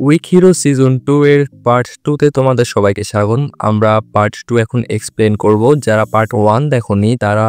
Week hero season 2 এর part 2 তে তোমাদের সবাইকে স্বাগত। আমরা পার্ট 2 এখন এক্সপ্লেন করব। যারা পার্ট 1 দেখোনি তারা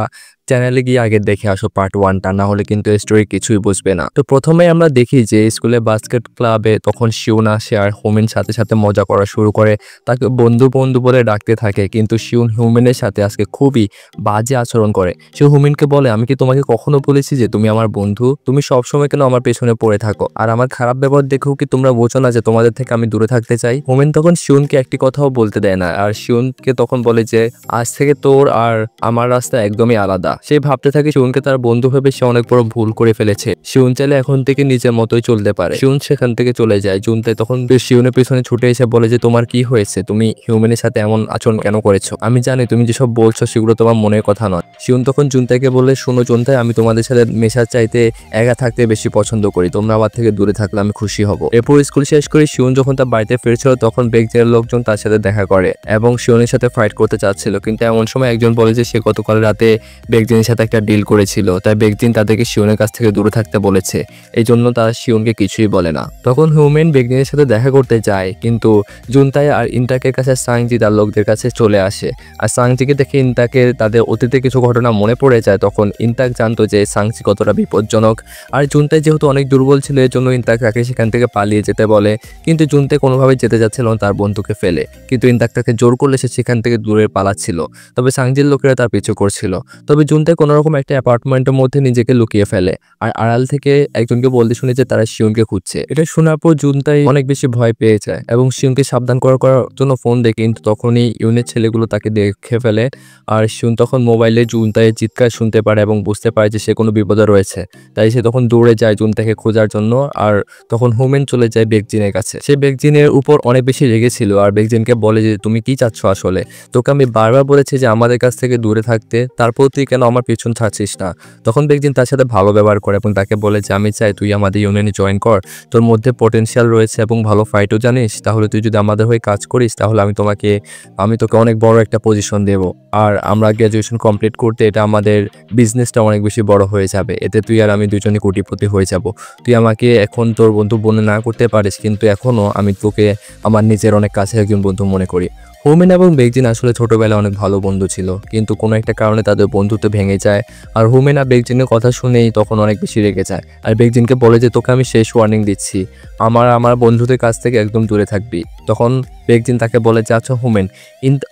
চ্যানেলে গিয়ে আগে দেখে আসো পার্ট 1টা, না হলে কিন্তু স্টোরি কিছুই বুঝবে না। তো প্রথমে আমরা দেখি যে স্কুলে বাস্কেট ক্লাবে তখন শিউন আসে আর হোমেন সাথে সাথে মজা করা শুরু করে, তাকে বন্ধু বন্ধু বলে ডাকতে থাকে। কিন্তু শিউন হোমেনের সাথে আজকে খুবই বাজে আচরণ করে। সে হোমেনকে বলে, আমি কি তোমাকে কখনো বলেছি যে তুমি আমার বন্ধু? তুমি সবসময় কেন আমার পেছনে পড়ে থাকো? আর আমার খারাপ ব্যবহার দেখেও কি তোমরা বোঝো না যে তোমাদের থেকে আমি দূরে থাকতে চাই? হোমেন তখন শিউনকে একটি কথাও বলতে দেয় না, আর শিউনকে তখন বলে যে আজ থেকে তোর আর আমার রাস্তা একদমই আলাদা। সে ভাবতে থাকে শিউনকে তার বন্ধু ভেবে সে অনেক বড় ভুল করে ফেলেছে। শিউন চাইলে এখন থেকে নিজের মতোই চলতে পারে। শিউন সেখান থেকে চলে যায়। জুনতাই তখন শিউনের পেছনে ছুটে এসে বলে যে তোমার কি হয়েছে? তুমি হিউম্যানের সাথে এমন আচরণ কেন করেছো? আমি জানি তুমি যেসব বলছো সেগুলো তোমার মনের কথা নয়। শিউন তখন জুনতাইকে বলে, শোনো জুনতাই, আমি তোমাদের সাথে মেশার চাইতে একা থাকতে বেশি পছন্দ করি। তোমরা আমার থেকে দূরে থাকলে আমি খুশি হব। এরপর স্কুল শেষ করে শিউন যখন তার বাড়িতে ফিরছিল তখন বেগজিনের লোকজন তার সাথে দেখা করে এবং শিউনের সাথে ফাইট করতে চাচ্ছিল। কিন্তু এমন সময় একজন বলে যে সে গতকাল রাতে বেগজিনের সাথে একটা ডিল করেছিল, তাই বেগজিন তাদেরকে শিউনের কাছ থেকে দূরে থাকতে বলেছে। এই জন্য তারা শিউনকে কিছুই বলে না। তখন হিউম্যান বেগজিনের সাথে দেখা করতে যায়, কিন্তু জুনতাই আর ইনটাকের কাছে সাংজি তার লোকদের কাছে চলে আসে। আর সাংজিকে দেখে ইনটাকের তাদের অতীতে কিছু ঘটনা মনে পড়ে যায়। তখন ইনটাক জানতো যে সাংজি কতটা বিপজ্জনক। আর জুনতাই যেহেতু অনেক দুর্বল ছিল এর জন্য ইনটাক তাকে সেখান থেকে পালিয়ে যেতে বলে, কিন্তু জুনতাই কোনোভাবে যেতে যাচ্ছিল না তার বন্ধুকে ফেলে। কিন্তু ইনটাক তাকে জোর করলে সে সেখান থেকে দূরে পালাচ্ছিল। তবে সাংজির লোকেরা তার পিছু করছিল। তবে জুনতাই কোনোরকম একটা অ্যাপার্টমেন্টের মধ্যে নিজেকে লুকিয়ে ফেলে আর আড়াল থেকে একজনকে বলতে শুনে যে তারা শিউনকে খুঁজছে। এটা শোনার পর জুনতাই অনেক বেশি ভয় পেয়ে যায় এবং শিউনকে সাবধান করার জন্য ফোন দেয়, কিন্তু তখনই ইউনের ছেলেগুলো তাকে দেখে ফেলে। আর শিউন তখন মোবাইলে জুনতাইয়ের চিৎকার শুনতে পারে এবং বুঝতে পারে যে সে কোনো বিপদে রয়েছে। তাই সে তখন দৌড়ে যায় জুনতাইকে খোঁজার জন্য। আর তখন হোমেন চলে যায় বেগজিনের কাছে। সে বেগজিনের উপর অনেক বেশি রেগেছিল আর বেগজিনকে বলে যে তুমি কি চাচ্ছ আসলে? তোকে আমি বারবার বলেছি যে আমাদের কাছ থেকে দূরে থাকতে, তারপর তুই কেন আমার পিছন ছাড়ছিস না? তখন বেগজিন তার সাথে ভালো ব্যবহার করে এবং তাকে বলে যে আমি চাই তুই আমাদের ইউনিয়নে জয়েন কর, তোর মধ্যে পটেনশিয়াল রয়েছে এবং ভালো ফাইটও জানিস। তাহলে তুই যদি আমাদের হয়ে কাজ করিস তাহলে আমি তোকে অনেক বড় একটা পজিশন দেব। আর আমরা গ্র্যাজুয়েশন কমপ্লিট করতে এটা আমাদের বিজনেসটা অনেক বেশি বড় হয়ে যাবে। এতে তুই আর আমি দুজনে কোটিপতি হয়ে যাব। তুই আমাকে এখন তোর বন্ধু মনে না করতে পারিস, কিন্তু এখনও আমি তোকে আমার নিজের অনেক কাছে একজন বন্ধু মনে করি। হোমেন এবং বেগজিন আসলে ছোটবেলায় অনেক ভালো বন্ধু ছিল, কিন্তু কোনো একটা কারণে তাদের বন্ধুত্ব ভেঙে যায়। আর হোমেন আর বেগজিনের কথা শুনেই তখন অনেক বেশি রেগে যায় আর বেগজিনকে বলে যে তোকে আমি শেষ ওয়ার্নিং দিচ্ছি, আমার বন্ধুদের কাছ থেকে একদম দূরে থাকবি। তখন বেগজিন তাকে বলে যে আচ্ছা হোমেন,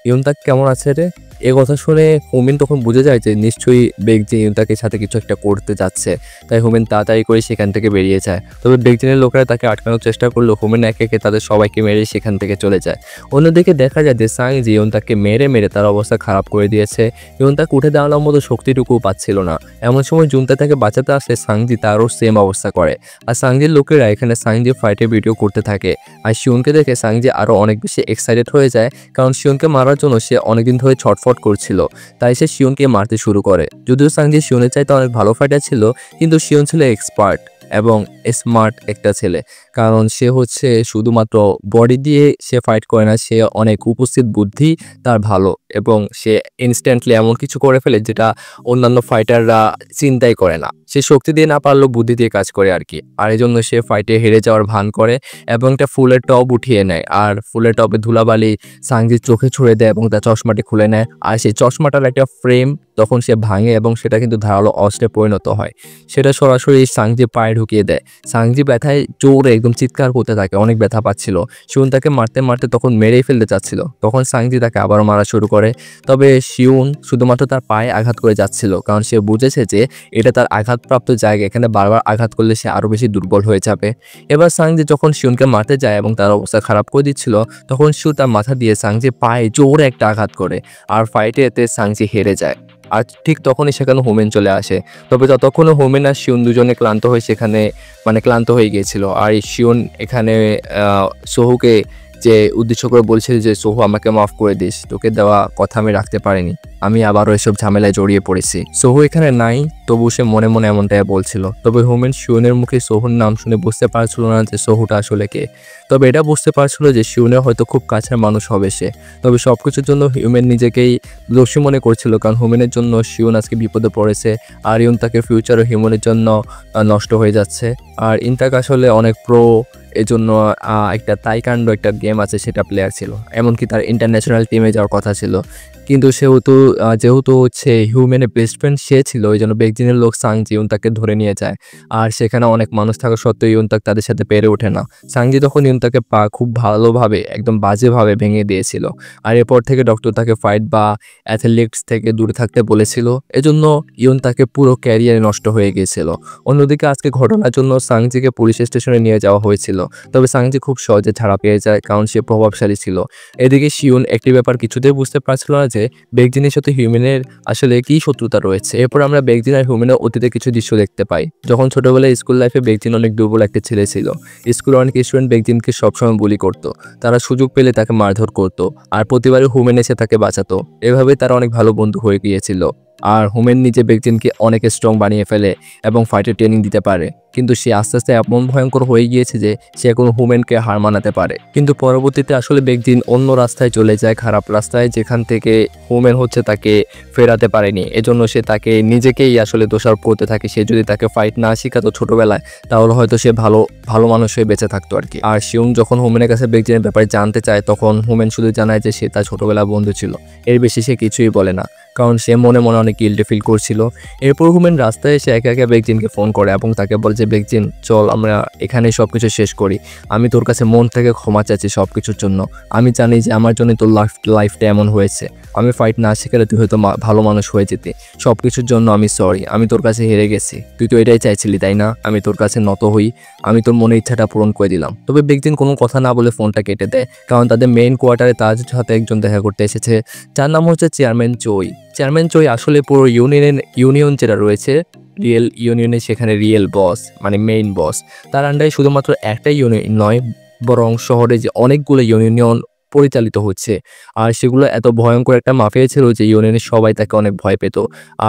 ইউনতাক কেমন আছে রে? এ কথা শুনে হোমেন তখন বুঝে যায় যে নিশ্চয়ই বেগজিন ইউনতাকের সাথে কিছু একটা করতে যাচ্ছে। তাই হোমেন তাড়াতাড়ি করে সেখান থেকে বেরিয়ে যায়। তবে বেগজিনের লোকেরা তাকে আটকানোর চেষ্টা করলো। হোমেন একে একে তাদের সবাইকে মেরে সেখান থেকে চলে যায়। অন্যদিকে দেখা যায় যে সাংজি ইউনতাককে মেরে তার অবস্থা খারাপ করে দিয়েছে। ইউনতাক উঠে দাঁড়ানোর মতো শক্তিটুকুও পাচ্ছিল না। এমন সময় জুনতাই তাকে বাঁচাতে আসলে সাংজি তারও সেম অবস্থা করে। আর সাংজির লোকেরা এখানে সাংজির ফাইটের ভিডিও করতে থাকে। আর শিউনকে দেখে সাংজি আরও অনেক বেশি এক্সাইটেড হয়ে যায়, কারণ শিউনকে মারার জন্য সে অনেকদিন ধরে ছটফট করছিল। তাই সে শিউনকে মারতে শুরু করে। যদিও সাংজি শিউনের চাইতে অনেক ভালো ফাইটার ছিল, কিন্তু শিউন ছিল এক্সপার্ট এবং স্মার্ট একটা ছেলে, কারণ সে হচ্ছে শুধুমাত্র বডি দিয়ে সে ফাইট করে না, সে অনেক উপস্থিত বুদ্ধি তার ভালো এবং সে ইনস্ট্যান্টলি এমন কিছু করে ফেলে যেটা অন্যান্য ফাইটাররা চিন্তাই করে না। সে শক্তি দিয়ে না পারলেও বুদ্ধি দিয়ে কাজ করে আর কি। আর এই জন্য সে ফাইটে হেরে যাওয়ার ভান করে এবং একটা ফুলের টব উঠিয়ে নেয়। আর ফুলের টবে ধুলাবালি সাংজির চোখে ছুঁড়ে দেয় এবং তার চশমাটি খুলে নেয়। আর সেই চশমাটার একটা ফ্রেম তখন সে ভাঙে এবং সেটা কিন্তু ধারালো অস্ত্রে পরিণত হয়। সেটা সরাসরি সাংজি পায়ে ঢুকিয়ে দেয়। সাংজি ব্যথায় জোরে একদম চিৎকার করতে থাকে, অনেক ব্যথা পাচ্ছিল। শিউন তাকে মারতে মারতে তখন মেরেই ফেলতে চাচ্ছিল। তখন সাংজি তাকে আবারও মারা শুরু করে। তবে শিউন শুধুমাত্র তার পায়ে আঘাত করে যাচ্ছিল, কারণ সে বুঝেছে যে এটা তার আঘাতপ্রাপ্ত জায়গা, এখানে বারবার আঘাত করলে সে আরও বেশি দুর্বল হয়ে যাবে। এবার সাংজি যখন শিউনকে মারতে যায় এবং তার অবস্থা খারাপ করে দিচ্ছিল, তখন শিউ তার মাথা দিয়ে সাংজির পায়ে জোরে একটা আঘাত করে আর ফাইটে এতে সাংজি হেরে যায়। আর ঠিক তখনই সেখানে হোমেন চলে আসে। তবে ততক্ষণে হোমেন আর শিউন দুজনে ক্লান্ত হয়ে গিয়েছিল। আর শিউন এখানে সোহুকে যে উদ্দেশ্য করে বলছিল যে সোহু আমাকে মাফ করে দিস, তোকে দেওয়া কথা আমি রাখতে পারিনি, আমি আবারও এসব ঝামেলায় জড়িয়ে পড়েছি। সোহু এখানে নাই, তবু সে মনে মনে এমনটাই বলছিল। তবে হোমেন শিউনের মুখে সোহুর নাম শুনে বুঝতে পারছিল না যে সোহুটা আসলে কে। তবে এটা বুঝতে পারছিল যে শিউনের হয়তো খুব কাছের মানুষ হবে সে। তবে সবকিছুর জন্য হিউম্যান নিজেকেই দোষী মনে করছিল, কারণ হিউম্যানের জন্য শিউন আজকে বিপদে পড়েছে আর তাকে ফিউচারও হিউম্যানের জন্য নষ্ট হয়ে যাচ্ছে। আর ইনটাক আসলে অনেক প্রো এজন্য একটা তাইকান্ডো একটা গেম আছে সেটা প্লেয়ার ছিল, এমনকি তার ইন্টারন্যাশনাল টিমে যাওয়ার কথা ছিল। কিন্তু যেহেতু হচ্ছে হিউম্যানের বেস্ট ফ্রেন্ড সে ছিল, ওই জন্য বেকজিনের লোক সাংজি ইউনতাকে ধরে নিয়ে যায়। আর সেখানে অনেক মানুষ থাকা সত্ত্বেও ইউনতাক তাদের সাথে পেরে ওঠে না। সাংজি তখন ইউনতাকে পা খুব ভালোভাবে একদম বাজেভাবে ভেঙে দিয়েছিল। আর এরপর থেকে ডক্টর তাকে ফাইট বা অ্যাথলেটিক্স থেকে দূরে থাকতে বলেছিল, এজন্য ইউনতাকে পুরো ক্যারিয়ারে নষ্ট হয়ে গিয়েছিল। অন্যদিকে আজকে ঘটনার জন্য সাংজিকে পুলিশ স্টেশনে নিয়ে যাওয়া হয়েছিল, তবে সাংজি খুব সহজে ছাড়া পেয়ে যায় কারণ সে প্রভাবশালী ছিল। এদিকে শিউন একটি ব্যাপার কিছুতেই বুঝতে পারছিল না যে বেকজিনের সাথে হিউম্যানের আসলে কি শত্রুতা রয়েছে। এরপর আমরা বেকজিন আর হিউম্যানের অতীতে কিছু দৃশ্য দেখতে পাই। যখন ছোটবেলায় স্কুল লাইফে বেকজিন অনেক দুর্বল একটা ছেলে ছিল। স্কুলে অনেক স্টুডেন্ট বেকজিনকে সবসময় বুলি করতো, তারা সুযোগ পেলে তাকে মারধর করতো, আর প্রতিবারই হিউম্যান এসে তাকে বাঁচাতো। এভাবে তারা অনেক ভালো বন্ধু হয়ে গিয়েছিল। আর হিউম্যান নিজে বেকজিনকে অনেক স্ট্রং বানিয়ে ফেলে এবং ফাইটের ট্রেনিং দিতে পারে। কিন্তু সে আস্তে আস্তে এমন ভয়ঙ্কর হয়ে গিয়েছে যে সে এখন হিউম্যানকে হার মানাতে পারে। কিন্তু পরবর্তীতে আসলে বেকজিন অন্য রাস্তায় চলে যায়, খারাপ রাস্তায়, যেখান থেকে হিউম্যান হচ্ছে তাকে ফেরাতে পারেনি। এজন্য সে তাকে নিজেকেই আসলে দোষারোপ করতে থাকে। সে যদি তাকে ফাইট না শেখাতো ছোটবেলায়, তাহলে হয়তো সে ভালো মানুষ হয়ে বেঁচে থাকতো আর কি। আর শিউন যখন হিউম্যানের কাছে বেকজিনের ব্যাপারে জানতে চায়, তখন হিউম্যান শুধু জানায় যে সে তার ছোটবেলার বন্ধু ছিল। এর বেশি সে কিছুই বলে না, কারণ সে মনে মনে অনেক গিল্টি ফিল করছিল। এরপর হিউম্যান রাস্তায় এসে একে একে বেকজিনকে ফোন করে এবং তাকে বলে যে বেকজিন চল আমরা এখানেই সব কিছু শেষ করি। আমি তোর কাছে মন থেকে ক্ষমা চাচ্ছি সব কিছুর জন্য। আমি জানি যে আমার জন্য তোর লাইফটা এমন হয়েছে। আমি ফাইট না শিখলে তুই হয়তো ভালো মানুষ হয়ে যেতি। সব কিছুর জন্য আমি সরি। আমি তোর কাছে হেরে গেছি। তুই তো এটাই চাইছিলি তাই না? আমি তোর কাছে নত হই। আমি তোর মনের ইচ্ছাটা পূরণ করে দিলাম। তবে বেকজিন কোনো কথা না বলে ফোনটা কেটে দেয়, কারণ তাদের মেইন কোয়ার্টারে তার সাথে একজন দেখা করতে এসেছে, যার নাম হচ্ছে চেয়ারম্যান চই। চেয়ারম্যান চই আসলে পুরো ইউনিয়ন যেটা রয়েছে রিয়েল ইউনিয়নে, সেখানে রিয়েল বস মানে মেইন বস। তার আন্ডারে শুধুমাত্র একটাই ইউনিয়ন নয়, বরং শহরে যে অনেকগুলো ইউনিয়ন পরিচালিত হচ্ছে। আর সেগুলো এত ভয়ঙ্কর একটা মাফিয়া ছিল যে ইউনিয়নের সবাই তাকে অনেক ভয় পেত।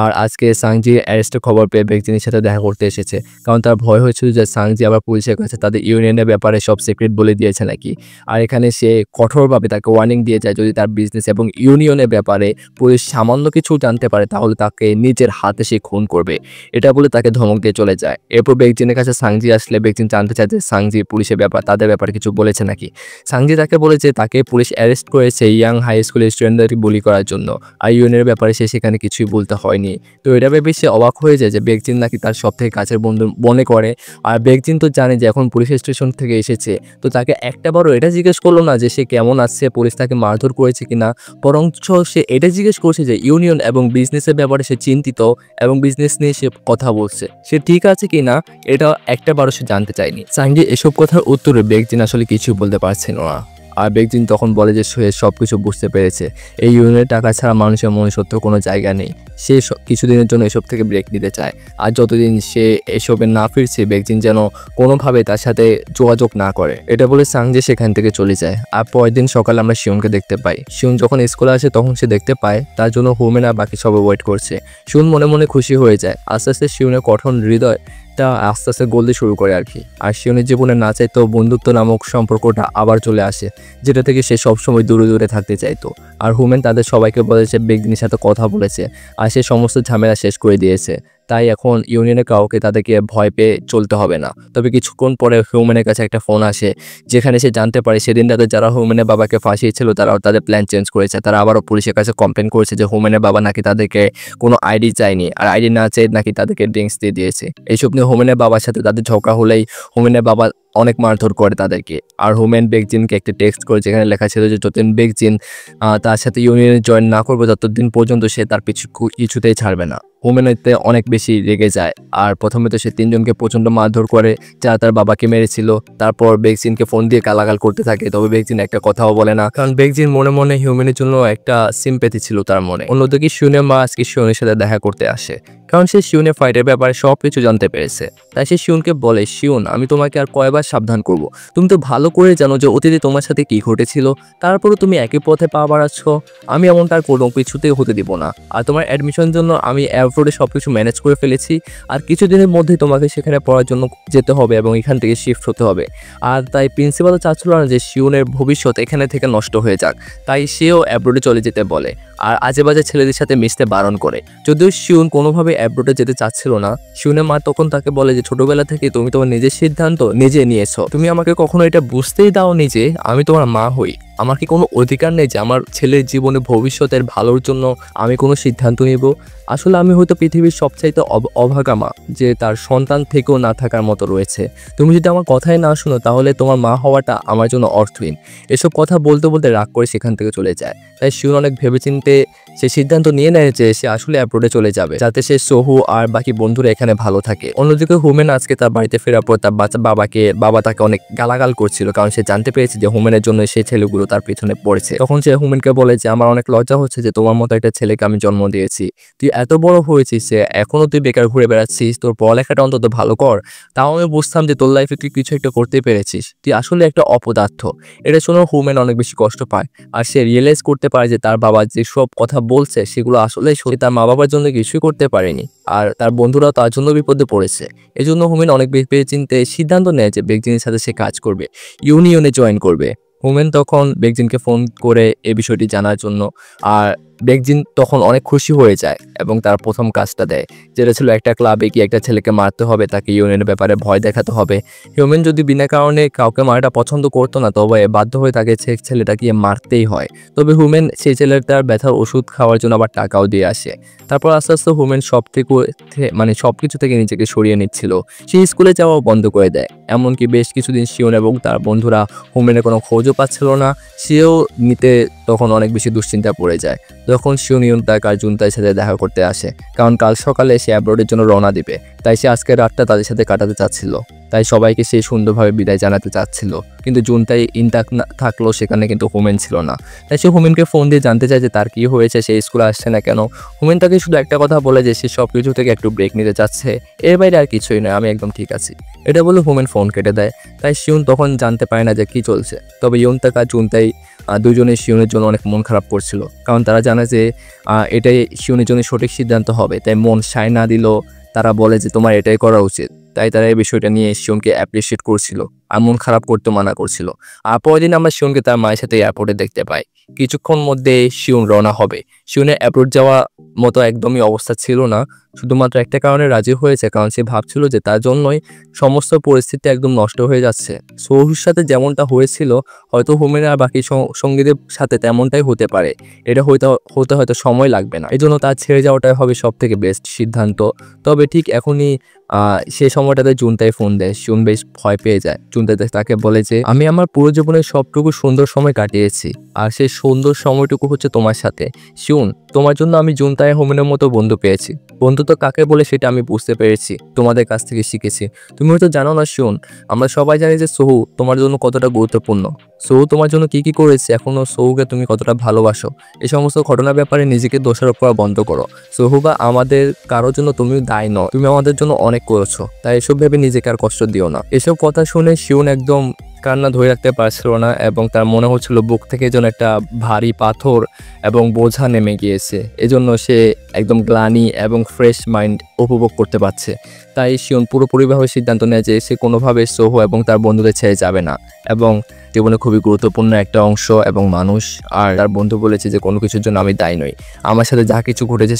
আর আজকে সাংজি অ্যারেস্টের খবর পেয়ে বেকজিনের সাথে দেখা করতে এসেছে, কারণ তার ভয় হয়েছিল যে সাংজি আবার পুলিশের কাছে তাদের ইউনিয়নের ব্যাপারে সব সিক্রেট বলে দিয়েছে নাকি। আর এখানে সে কঠোরভাবে তাকে ওয়ার্নিং দিয়ে যায়, যদি তার বিজনেস এবং ইউনিয়নের ব্যাপারে পুলিশ সামান্য কিছু জানতে পারে তাহলে তাকে নিজের হাতে সে খুন করবে। এটা বলে তাকে ধমক দিয়ে চলে যায়। এরপর বেকজিনের কাছে সাংজি আসলে বেকজিন জানতে চায় যে সাংজি পুলিশের তাদের ব্যাপারে কিছু বলেছে নাকি। সাংজি তাকে বলে যে তাকে পুলিশ অ্যারেস্ট করেছে ইয়াং হাই স্কুল স্টুডেন্টদের বুলি করার জন্য, আর ইউনিয়নের ব্যাপারে সে সেখানে কিছুই বলতে হয়নি। তো এটা ভেবে সে অবাক হয়ে যায় যে বেকজিন নাকি তার সব থেকে কাছের বন্ধু মনে করে। আর বেকজিন তো জানে যে এখন পুলিশ স্টেশন থেকে এসেছে, তো তাকে একটাবারও এটা জিজ্ঞেস করলো না যে সে কেমন আছে, পুলিশ তাকে মারধর করেছে কিনা, বরঞ্চ সে এটা জিজ্ঞেস করছে যে ইউনিয়ন এবং বিজনেসের ব্যাপারে সে চিন্তিত এবং বিজনেস নিয়ে সে কথা বলছে, সে ঠিক আছে কিনা এটা একটাবারও সে জানতে চায়নি। সাংজি এসব কথার উত্তরে বেকজিন আসলে কিছু বলতে পারছিল না। আর বেকজিন তখন বলে যে সে সব কিছু বুঝতে পেরেছে, এই ইউনিয়নের টাকা ছাড়া মানুষের মনুষ্যত্ব কোনো জায়গা নেই। সে কিছুদিনের জন্য এসব থেকে ব্রেক নিতে চায়, আর যতদিন সে এসবে না ফিরছে বেকজিন যেন কোনোভাবে তার সাথে যোগাযোগ না করে। এটা বলে সাংজি সেখান থেকে চলে যায়। আর পরের দিন সকালে আমরা শিউনকে দেখতে পাই। শিউন যখন স্কুলে আসে তখন সে দেখতে পায় তার জন্য হিউম্যান আর বাকি সবাই ওয়েট করছে। শিউন মনে মনে খুশি হয়ে যায়। আস্তে আস্তে শিউনের কঠোর হৃদয় আস্তে আস্তে গলতে শুরু করে আর কি। আর শিউনের জীবনে না চাইতো বন্ধুত্ব নামক সম্পর্কটা আবার চলে আসে, যেটা থেকে সে সবসময় দূরে দূরে থাকতে চাইতো। আর হিউম্যান তাদের সবাইকে বলেছে বেকজিনের সাথে কথা বলেছে, আর সে সমস্ত ঝামেলা শেষ করে দিয়েছে। তাই এখন ইউনিয়নে কাউকে তাদেরকে ভয় পেয়ে চলতে হবে না। তবে কিছুক্ষণ পরে হিউম্যানের কাছে একটা ফোন আসে, যেখানে সে জানতে পারে সেদিন রাতে যারা হিউম্যানের বাবাকে ফাঁসিয়েছিল তারাও তাদের প্ল্যান চেঞ্জ করেছে। তারা আবারও পুলিশের কাছে কমপ্লেন করেছে যে হিউম্যানের বাবা নাকি তাদেরকে কোনো আইডি চায়নি, আর আইডি না চেয়ে নাকি তাদেরকে ড্রিঙ্কস দিয়ে দিয়েছে। এইসব নিয়ে হিউম্যানের বাবার সাথে তাদের ঝগড়া হলেই হিউম্যানের বাবা অনেক মারধর করে তাদেরকে। আর হিউম্যান বেকজিনকে একটা টেক্সট করে, যেখানে লেখা ছিল যে যতদিন বেকজিন তার সাথে ইউনিয়নে জয়েন না করবে ততদিন পর্যন্ত সে তার পিছু কিছুতেই ছাড়বে না। হিউম্যান এতে অনেক বেশি রেগে যায়। আর প্রথমে তো সে তিনজনকে প্রচণ্ড মারধর করে, যারা তার বাবাকে মেরেছিল। তারপর বেকজিনকে ফোন দিয়ে গালাগাল করতে থাকে, তবে বেকজিন একটা কথাও বলে না, কারণ বেকজিন মনে মনে হিউম্যানের জন্য একটা সিম্প্যাথি ছিল তার মনে। অন্যদিকে শিউনের মা আজকে শিউনের সাথে দেখা করতে আসে, কারণ সে শিউনের ফাইটের ব্যাপারে সব কিছু জানতে পেরেছে। তাই সে শিউনকে বলে, শিউন আমি তোমাকে আর কয়বার সাবধান করব, তুমি তো ভালো করে জানো যে অতীতে তোমার সাথে কি ঘটেছিল, তারপরও তুমি একই পথে পা বাড়াচ্ছ। আমি এমনটা আর কোনো কিছুতেই হতে দিব না। আর তোমার অ্যাডমিশনের জন্য আমি অ্যাব্রোডে সব কিছু ম্যানেজ করে ফেলেছি, আর কিছুদিনের মধ্যেই তোমাকে সেখানে পড়ার জন্য যেতে হবে এবং এখান থেকে শিফট হতে হবে। আর তাই প্রিন্সিপালও চাচ্ছিল না যে শিউনের ভবিষ্যৎ এখানে থেকে নষ্ট হয়ে যাক, তাই সেও অ্যাব্রোডে চলে যেতে বলে আর আজে বাজে ছেলেদের সাথে মিশতে বারণ করে। যদিও শিউন কোনোভাবে অ্যাব্রোডে যেতে চাচ্ছিল না, শিউনের মা তখন তাকে বলে যে ছোটবেলা থেকে তুমি তোমার নিজের সিদ্ধান্ত নিজে নিয়েছো, তুমি আমাকে কখনো এটা বুঝতেই দাওনি যে আমি তোমার মা হই, আমার কি কোনো অধিকার নেই যে আমার ছেলের জীবনে ভবিষ্যতের ভালোর জন্য আমি কোনো সিদ্ধান্ত নিব? আসলে আমি হয়তো পৃথিবীর সবচাইতে অভাগা মা যে তার সন্তান থেকেও না থাকার মতো রয়েছে। তুমি যদি আমার কথাই না শুনো তাহলে তোমার মা হওয়াটা আমার জন্য অর্থহীন। এসব কথা বলতে বলতে রাগ করে সেখান থেকে চলে যায়। তাই শিউন অনেক ভেবেচিন্তে সে সিদ্ধান্ত নিয়ে নেয় যে সে আসলে অ্যাব্রোডে চলে যাবে, যাতে সে সোহু আর বাকি বন্ধুরা এখানে ভালো থাকে। অন্যদিকে হুমেন আজকে তার বাড়িতে ফেরার পর তার বাবা তাকে অনেক গালাগাল করছিল, কারণ সে জানতে পেরেছে যে হুমেনের জন্য সেই ছেলেগুলো তার পিছনে পড়েছে। তখন সে হুমেনকে বলে যে আমার অনেক লজ্জা হচ্ছে যে তোমার মতো একটা ছেলেকে আমি জন্ম দিয়েছি, তুই এত বড় হয়েছিস যে এখনো তুই বেকার ঘুরে বেড়াচ্ছিস, তোর পড়ালেখাটা অন্তত ভালো কর, তাও আমি বুঝতাম যে তোর লাইফে তুই কিছু একটা করতে পেরেছিস, তুই আসলে একটা অপদার্থ। এটা শুনে হুমেন অনেক বেশি কষ্ট পায় আর সে রিয়েলাইজ করতে পারে যে তার বাবা যে সব কথা বলছে সেগুলো আসলে সত্যি, তার মা বাবার জন্য কিছুই করতে পারেনি আর তার বন্ধুরাও তার জন্য বিপদে পড়েছে। এজন্য হুমেন অনেক ভেবে চিন্তে সিদ্ধান্ত নেয় যে বেকজিনের সাথে সে কাজ করবে, ইউনিয়নে জয়েন করবে। হুমেন তখন বেকজিনকে ফোন করে এই বিষয়টি জানার জন্য, আর বেকজিন তখন অনেক খুশি হয়ে যায় এবং তার প্রথম কাজটা দেয়, যেটা ছিল একটা ক্লাবে গিয়ে একটা ছেলেকে মারতে হবে, তাকে ইউনিয়নের ব্যাপারে ভয় দেখাতে হবে। হিউম্যান যদি বিনা কারণে কাউকে মারাটা পছন্দ করতো না, তবে বাধ্য হয়ে তাকে ছেলেটাকে মারতেই হয়। তবে হিউম্যান সেই ছেলেটার ব্যথার ওষুধ খাওয়ার জন্য আবার টাকাও দিয়ে আসে। তারপর আস্তে আস্তে হিউম্যান সবকিছু থেকে নিজেকে সরিয়ে নিচ্ছিল। সে স্কুলে যাওয়াও বন্ধ করে দেয়, এমনকি বেশ কিছুদিন শিওন এবং তার বন্ধুরা হিউম্যানের কোনো খোঁজও পাচ্ছিল না। সেও নিতে তখন অনেক বেশি দুশ্চিন্তা পড়ে যায়। যখন শিউনিয়ন তার আর জুনতাইয়ের সাথে দেখা করতে আসে, কারণ কাল সকালে সে অ্যাব্রোডের জন্য রওনা দিবে, তাই সে আজকের রাতটা তাদের সাথে কাটাতে চাচ্ছিল। তাই সবাইকে সে সুন্দরভাবে বিদায় জানাতে চাচ্ছিল। কিন্তু জুনতাই ইনটাক্ট থাকলো, সেখানে কিন্তু হুমেন ছিল না। তাই সে হুমেনকে ফোন দিয়ে জানতে চায় যে তার কি হয়েছে, সে স্কুলে আসছে না কেন। হুমেন তাকে শুধু একটা কথা বলে যে সে সব কিছু থেকে একটু ব্রেক নিতে চাচ্ছে, এর বাইরে আর কিছুই নয়, আমি একদম ঠিক আছি। এটা বলে হুমেন ফোন কেটে দেয়। তাই শিউন তখন জানতে পারে না যে কি চলছে। তবে ইয়নতাক আর জুনতাই দুজনেই শিউনের জন্য অনেক মন খারাপ করছিল, কারণ তারা জানে যে এটাই শিউনের জন্য সঠিক সিদ্ধান্ত হবে। তাই মন সায় না দিল, তারা বলে যে তোমার এটাই করা উচিত। তাই তারা এই বিষয়টা নিয়ে শিউনকে অ্যাপ্রিসিয়েট করছিল আর মন খারাপ করতে মানা করছিল। আর পরের দিন আমরা শিউনকে তার মায়ের সাথে এয়ারপোর্টে দেখতে পাই। কিছুক্ষণ মধ্যে শিউন রওনা হবে। শিউনের অ্যাপ্রোচ যাওয়া মতো একদমই অবস্থা ছিল না, শুধুমাত্র একটা কারণে রাজি হয়েছে, কারণ সে ভাবছিল যে তার জন্যই সমস্ত পরিস্থিতি একদম নষ্ট হয়ে যাচ্ছে। সোহুর সাথে যেমনটা হয়েছিল হয়তো হুমেন আর বাকি সঙ্গীদের সাথে তেমনটাই হতে পারে, এটা হয়তো সময় লাগবে না। এই জন্য তার ছেড়ে যাওয়াটাই হবে সব থেকে বেস্ট সিদ্ধান্ত। তবে ঠিক এখনই সে সময়টাতে জুনতাই ফোন দেয়। শিউন বেশ ভয় পেয়ে যায়। জুনতাই তাকে বলে যে আমি আমার পুরো জীবনের সবটুকু সুন্দর সময় কাটিয়েছি, আর সেই সুন্দর সময়টুকু হচ্ছে তোমার সাথে। শিউন, তোমার জন্য আমি জুনতাই হোমেনের মতো বন্ধু পেয়েছি। বন্ধুত্ব কাকে বলে সেটা আমি বুঝতে পেরেছি, তোমাদের কাছ থেকে শিখেছি। তুমি হয়তো জানো না শিউন, আমরা সবাই জানি যে সোহু তোমার জন্য কতটা গুরুত্বপূর্ণ। সোহু তোমার জন্য কি কি করেছে, এখনো সোহুকে তুমি কতটা ভালোবাসো। এই সমস্ত ঘটনার ব্যাপারে নিজেকে দোষারোপ করা বন্ধ করো। সোহু বা আমাদের কারোর জন্য তুমি দায়ী নও, তুমি আমাদের জন্য অনেক করেছো, তাই এসব ভেবে নিজেকে আর কষ্ট দিও না। এসব কথা শুনে শিউন একদম কান্না ধরে রাখতে পারছিল না এবং তার মনে হচ্ছিল বুক থেকে যেন একটা ভারী পাথর এবং বোঝা নেমে গিয়েছে। এজন্য সে একদম গ্লানি এবং ফ্রেশ মাইন্ড উপভোগ করতে পারছে। তাই শিউন পুরোপুরিভাবে সিদ্ধান্ত নেয় যে সে কোনোভাবে সোহু এবং তার বন্ধুদের ছেড়ে যাবে না, এবং জীবনে খুবই গুরুত্বপূর্ণ একটা অংশ এবং মানুষ। আর তার বন্ধু বলেছে যে কোনো কিছুর জন্য আমি দায়ী নই, আমার সাথে যা কিছু ঘটেছে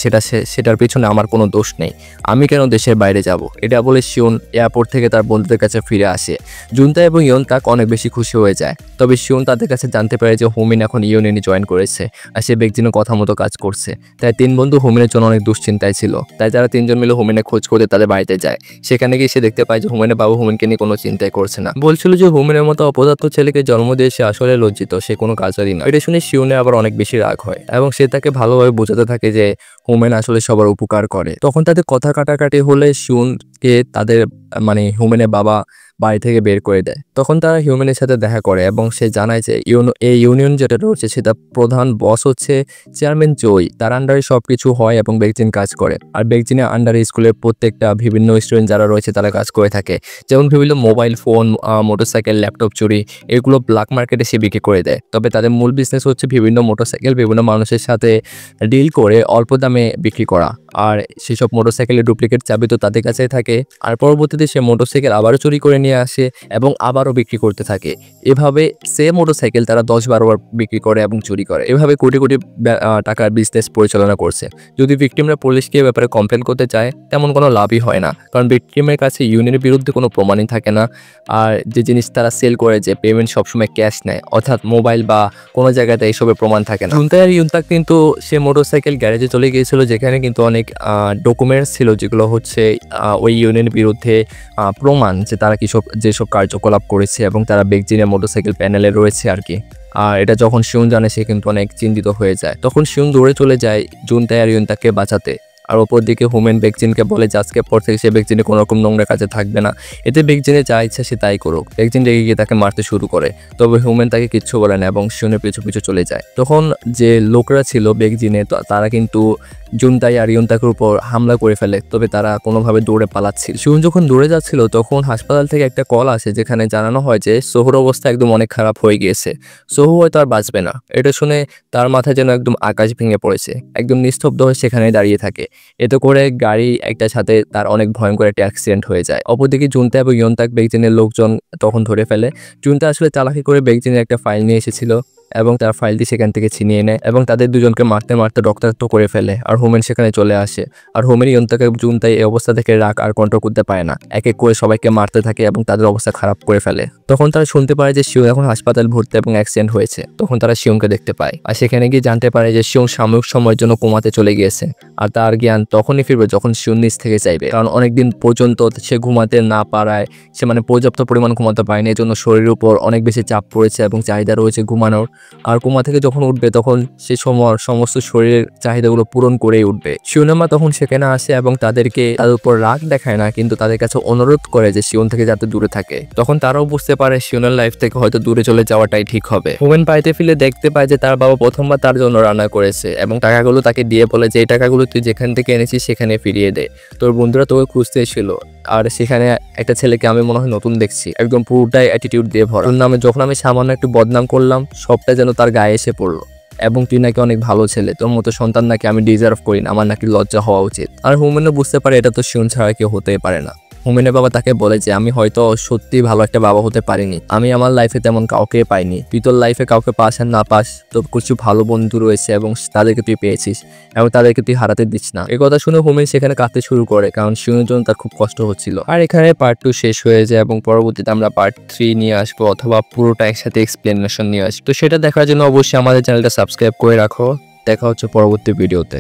সেটার পিছনে আমার কোনো দোষ নেই, আমি কেন দেশের বাইরে যাব। এটা বলে শিউন এয়ারপোর্ট থেকে তার বন্ধুদের কাছে ফিরে আসে। জুনতা এবং ইয়নতাক অনেক বেশি খুশি হয়ে যায়। তবে শিউন তাদের কাছে জানতে পারে যে হুমিন এখন ইউনিয়নে জয়েন করেছে আর সে বেকজিনের কথা মতো কাজ করছে। তাই তিন বন্ধু হুমিনের জন্য অনেক দুশ্চিন্তায় ছিল। তাই তারা তিনজন মিলে হুমিনের খোঁজ করতে তাদের বাড়িতে যায়। সেখানে গিয়ে সে দেখতে পায় যে হুমিনের বাবু হুমিনকে নিয়ে কোনো চিন্তাই করছে না। বলছিল যে হুমিনের মতো অপদার্থ ছেলেকে জন্ম দিয়ে সে আসলে লজ্জিত, সে কোনো কাজেরই না। এটা শুনে শিউনের আবার অনেক বেশি রাগ হয় এবং সে তাকে ভালোভাবে বোঝাতে থাকে যে হুমেন আসলে সবার উপকার করে। তখন তাদের কথা কাটাকাটি হলে শিউনকে তাদের হিউম্যানের বাবা বাড়ি থেকে বের করে দেয়। তখন তারা হিউম্যানের সাথে দেখা করে এবং সে জানায় যে এই ইউনিয়ন যেটা রয়েছে সেটা প্রধান বস হচ্ছে চেয়ারম্যান জয়, তার আন্ডারে সবকিছু হয় এবং বেকজিন কাজ করে। আর বেকজিনের আন্ডারে স্কুলের প্রত্যেকটা বিভিন্ন স্টুডেন্ট যারা রয়েছে তারা কাজ করে থাকে, যেমন বিভিন্ন মোবাইল ফোন, মোটরসাইকেল, ল্যাপটপ চুরি, এগুলো ব্ল্যাক মার্কেটে সে বিক্রি করে দেয়। তবে তাদের মূল বিজনেস হচ্ছে বিভিন্ন মোটরসাইকেল বিভিন্ন মানুষের সাথে ডিল করে অল্প দামে বিক্রি করা। আর সেসব মোটরসাইকেলের ডুপ্লিকেট চাবি তো তাদের কাছেই থাকে। আর পরবর্তীতে সে মোটরসাইকেল আবারও চুরি করে নিয়ে আসে এবং আবারও বিক্রি করতে থাকে। এভাবে সেম মোটরসাইকেল তারা 10-12 বার বিক্রি করে এবং চুরি করে। এভাবে কোটি কোটি টাকার বিজনেস পরিচালনা করছে। যদি ভিকটিমরা পুলিশকে এ ব্যাপারে কমপ্লেন করতে চায় তেমন কোনো লাভই হয় না, কারণ ভিকটিমের কাছে ইউনিয়নের বিরুদ্ধে কোনো প্রমাণই থাকে না। আর যে জিনিস তারা সেল করে, যে পেমেন্ট সবসময় ক্যাশ নেয়, অর্থাৎ মোবাইল বা কোনো জায়গাতে এইসবের প্রমাণ থাকে না। জুনতাই আর ইউনতাক কিন্তু সে মোটরসাইকেল গ্যারেজে চলে গিয়েছিল, যেখানে কিন্তু অনেক ডকুমেন্টস ছিল যেগুলো হচ্ছে ওই ইউনিয়নের বিরুদ্ধে প্রমাণ যে তারা যেসব কার্যকলাপ করেছে এবং তারা বেকজিনের মোটরসাইকেল প্যানেলে রয়েছে আর কি। আর এটা যখন শিউন জানে সে কিন্তু অনেক চিন্তিত হয়ে যায়। তখন শিউন দৌড়ে চলে যায় জুনতাই আর ইউনতাককে বাঁচাতে। আর অপর দিকে হুমেন বেকজিনকে বলে যে আজকের পর থেকে সে বেকজিনে কোনো রকম নোংরা কাজে থাকবে না। এতে বেকজিনে যা ইচ্ছা সে তাই করুক। বেকজিন রেগে গিয়ে তাকে মারতে শুরু করে, তবে হুমেন তাকে কিচ্ছু বলে না এবং শিউনের পিছু পিছু চলে যায়। তখন যে লোকরা ছিল বেকজিনে তারা কিন্তু জুনতাই আর ইউনতাকের উপর হামলা করে ফেলে, তবে তারা কোনোভাবে দৌড়ে পালাচ্ছিল। শিউন যখন দৌড়ে যাচ্ছিল তখন হাসপাতাল থেকে একটা কল আসে, যেখানে জানানো হয় যে সোহুর অবস্থা একদম অনেক খারাপ হয়ে গিয়েছে, সোহু হয়তো আর বাঁচবে না। এটা শুনে তার মাথায় যেন একদম আকাশ ভেঙে পড়েছে, একদম নিস্তব্ধ হয়ে সেখানে দাঁড়িয়ে থাকে। এতে করে গাড়ি একটার সাথে তার অনেক ভয়ঙ্কর একটা অ্যাক্সিডেন্ট হয়ে যায়। অপরদিকে জুনতা এবং ইয়ন্তাক বেকজিনের লোকজন তখন ধরে ফেলে। জুনতা আসলে চালাকি করে বেকজিনের একটা ফাইল নিয়ে এসেছিল এবং তার ফাইলটি সেখান থেকে ছিনিয়ে নেয় এবং তাদের দুজনকে মারতে মারতে রক্তাক্ত করে ফেলে। আর হোমেন সেখানে চলে আসে। আর হোমেন ইয়ন্তাকে জুনতাই এই অবস্থা থেকে রাগ আর কন্ট্রোল করতে পারে না, এক এক করে সবাইকে মারতে থাকে এবং তাদের অবস্থা খারাপ করে ফেলে। তখন তারা শুনতে পারে যে শিউন এখন হাসপাতাল ভর্তি এবং অ্যাক্সিডেন্ট হয়েছে। তখন তারা শিউনকে দেখতে পায় আর সেখানে গিয়ে জানতে পারে যে শিউন সাময়িক সময়ের জন্য কোমাতে চলে গিয়েছে। আর তার জ্ঞান তখনই ফিরবে যখন শিউন নিজ থেকে চাইবে, কারণ অনেকদিন পর্যন্ত সে ঘুমাতে না পারায়, সে পর্যাপ্ত পরিমাণ ঘুমাতে পারেনি, এই জন্য শরীরের উপর অনেক বেশি চাপ পড়েছে এবং চাহিদা রয়েছে ঘুমানোর। আর কোমা থেকে যখন উঠবে তখন সে সমস্ত শরীরের চাহিদাগুলো পূরণ করেই উঠবে। শিউনের মা তখন সেখানে আসে এবং তাদের উপর রাগ দেখায় না, কিন্তু তাদের কাছে অনুরোধ করে যে শিউন থেকে যাতে দূরে থাকে। তখন তারাও বুঝতে পারে শিউনের লাইফ থেকে হয়তো দূরে চলে যাওয়াটাই ঠিক হবে। হোমেন বাড়িতে ফিরে দেখতে পায় যে তার বাবা প্রথমবার তার জন্য রান্না করেছে এবং টাকাগুলো তাকে দিয়ে বলে যে এই টাকাগুলো তুই যেখান থেকে এনেছিস সেখানে ফিরিয়ে দে, তোর বন্ধুরা তোকে খুঁজতে ছিল। আর সেখানে একটা ছেলেকে আমি মনে হয় নতুন দেখছি, একদম পুরোটাই অ্যাটিটিউড দিয়ে ভরা। ওর নামে যখন আমি সামান্য একটু বদনাম করলাম সবটা যেন তার গায়ে এসে পড়লো, এবং তুই নাকি অনেক ভালো ছেলে, তোর মতো সন্তান নাকি আমি ডিজার্ভ করি না, আমার নাকি লজ্জা হওয়া উচিত। আর হোমেনও বুঝতে পারে এটা তো শিউন ছাড়া কেউ হতেই পারে না। হোমেনের বাবা তাকে বলে যে আমি হয়তো সত্যি ভালো একটা বাবা হতে পারিনি, আমি আমার লাইফে তেমন কাউকে পাইনি, তুই তোর লাইফে কাউকে পাস আর না পাস, তোর কিছু ভালো বন্ধু রয়েছে এবং তাদেরকে তুই পেয়েছিস এবং তাদেরকে তুই হারাতে দিস না। এই কথা শুনে হোমেন সেখানে কাঁদতে শুরু করে, কারণ শিউনের জন্য তার খুব কষ্ট হচ্ছিল। আর এখানে পার্ট 2 শেষ হয়ে যায় এবং পরবর্তীতে আমরা পার্ট 3 নিয়ে আসবো, অথবা পুরোটা একসাথে এক্সপ্লেনেশন নিয়ে আসবো। তো সেটা দেখার জন্য অবশ্যই আমাদের চ্যানেলটা সাবস্ক্রাইব করে রাখো। দেখা হচ্ছে পরবর্তী ভিডিওতে।